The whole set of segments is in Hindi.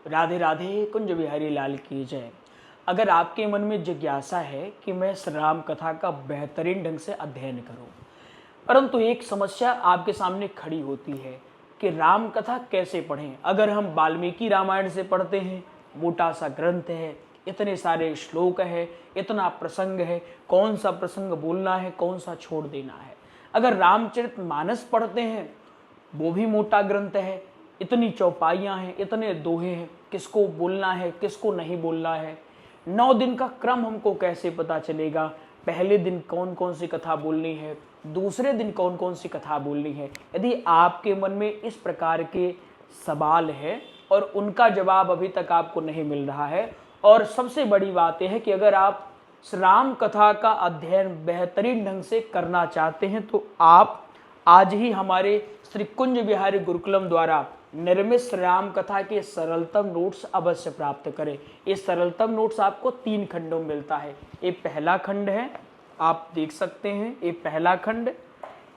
राधे राधे, कुंज बिहारी लाल की जय। अगर आपके मन में जिज्ञासा है कि मैं इस राम कथा का बेहतरीन ढंग से अध्ययन करूं, परंतु एक समस्या आपके सामने खड़ी होती है कि राम कथा कैसे पढ़ें। अगर हम वाल्मीकि रामायण से पढ़ते हैं, मोटा सा ग्रंथ है, इतने सारे श्लोक है, इतना प्रसंग है, कौन सा प्रसंग बोलना है, कौन सा छोड़ देना है। अगर रामचरितमानस पढ़ते हैं, वो भी मोटा ग्रंथ है, इतनी चौपाइयाँ हैं, इतने दोहे हैं, किसको बोलना है, किसको नहीं बोलना है। 9 दिन का क्रम हमको कैसे पता चलेगा, पहले दिन कौन कौन सी कथा बोलनी है, दूसरे दिन कौन कौन सी कथा बोलनी है। यदि आपके मन में इस प्रकार के सवाल है और उनका जवाब अभी तक आपको नहीं मिल रहा है, और सबसे बड़ी बात यह है कि अगर आप राम कथा का अध्ययन बेहतरीन ढंग से करना चाहते हैं, तो आप आज ही हमारे श्री कुंज बिहारी गुरुकुलम द्वारा निर्मित श्री राम कथा के सरलतम नोट्स अवश्य प्राप्त करें। ये सरलतम नोट्स आपको 3 खंडों में मिलता है। ये पहला खंड है, आप देख सकते हैं, ये पहला खंड,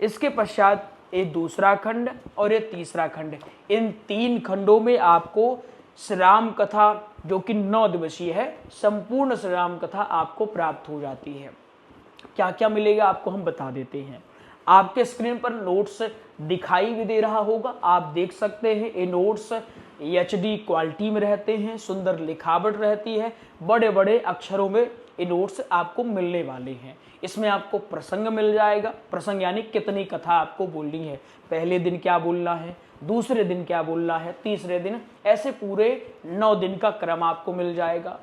इसके पश्चात ये दूसरा खंड और ये तीसरा खंड। इन 3 खंडों में आपको श्री राम कथा, जो कि 9 दिवसीय है, संपूर्ण श्री राम कथा आपको प्राप्त हो जाती है। क्या क्या मिलेगा आपको हम बता देते हैं। आपके स्क्रीन पर नोट्स दिखाई भी दे रहा होगा, आप देख सकते हैं। ये नोट्स HD क्वालिटी में रहते हैं, सुंदर लिखावट रहती है, बड़े बड़े अक्षरों में ये नोट्स आपको मिलने वाले हैं। इसमें आपको प्रसंग मिल जाएगा, प्रसंग यानी कितनी कथा आपको बोलनी है, पहले दिन क्या बोलना है, दूसरे दिन क्या बोलना है, तीसरे दिन, ऐसे पूरे 9 दिन का क्रम आपको मिल जाएगा।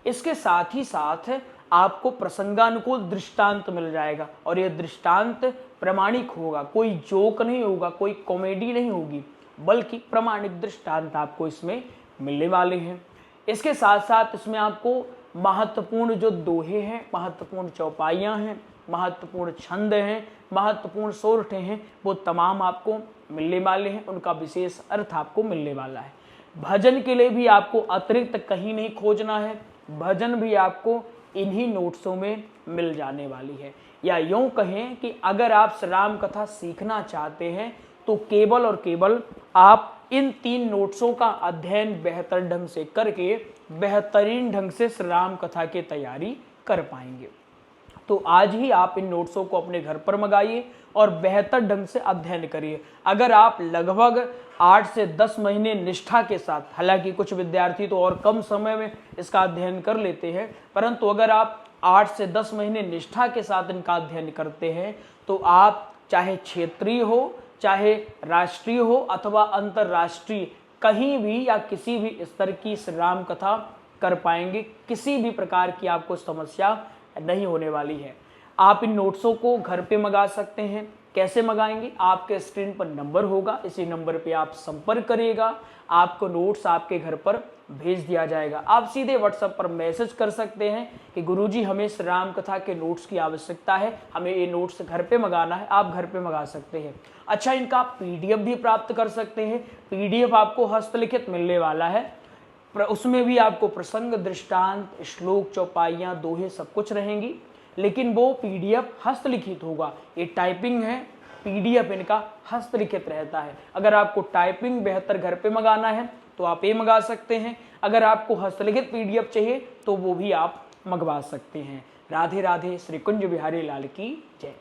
इसके साथ ही साथ आपको प्रसंगानुकूल दृष्टांत मिल जाएगा, और यह दृष्टांत प्रामाणिक होगा, कोई जोक नहीं होगा, कोई कॉमेडी नहीं होगी, बल्कि प्रामाणिक दृष्टांत आपको इसमें मिलने वाले हैं। इसके साथ साथ इसमें आपको महत्वपूर्ण जो दोहे हैं, महत्वपूर्ण चौपाइयाँ हैं, महत्वपूर्ण छंद हैं, महत्वपूर्ण सोरठे हैं, वो तमाम आपको मिलने वाले हैं। उनका विशेष अर्थ आपको मिलने वाला है। भजन के लिए भी आपको अतिरिक्त कहीं नहीं खोजना है, भजन भी आपको इन्हीं नोट्सों में मिल जाने वाली है। या यूं कहें कि अगर आप राम कथा सीखना चाहते हैं, तो केवल और केवल आप इन 3 नोट्सों का अध्ययन बेहतर ढंग से करके बेहतरीन ढंग से राम कथा की तैयारी कर पाएंगे। तो आज ही आप इन नोट्सों को अपने घर पर मंगाइए और बेहतर ढंग से अध्ययन करिए। अगर आप लगभग 8 से 10 महीने निष्ठा के साथ, हालांकि कुछ विद्यार्थी तो और कम समय में इसका अध्ययन कर लेते हैं, परंतु अगर आप 8 से 10 महीने निष्ठा के साथ इनका अध्ययन करते हैं, तो आप चाहे क्षेत्रीय हो, चाहे राष्ट्रीय हो अथवा अंतर्राष्ट्रीय, कहीं भी या किसी भी स्तर की राम कथा कर पाएंगे। किसी भी प्रकार की आपको समस्या नहीं होने वाली है। आप इन नोट्सों को घर पे मंगा सकते हैं। कैसे मंगाएंगे? आपके स्क्रीन पर नंबर होगा, इसी नंबर पे आप संपर्क करिएगा, आपको नोट्स आपके घर पर भेज दिया जाएगा। आप सीधे व्हाट्सएप पर मैसेज कर सकते हैं कि गुरुजी हमें श्री राम कथा के नोट्स की आवश्यकता है, हमें ये नोट्स घर पे मंगाना है। आप घर पे मंगा सकते हैं। अच्छा, इनका आप PDF भी प्राप्त कर सकते हैं। PDF आपको हस्तलिखित मिलने वाला है, उसमें भी आपको प्रसंग, दृष्टांत, श्लोक, चौपाइयाँ, दोहे सब कुछ रहेंगी, लेकिन वो PDF हस्तलिखित होगा। ये टाइपिंग है, PDF इनका हस्तलिखित रहता है। अगर आपको टाइपिंग बेहतर घर पे मंगाना है तो आप ये मंगा सकते हैं। अगर आपको हस्तलिखित PDF चाहिए तो वो भी आप मंगवा सकते हैं। राधे राधे, श्री कुंज बिहारी लाल की जय।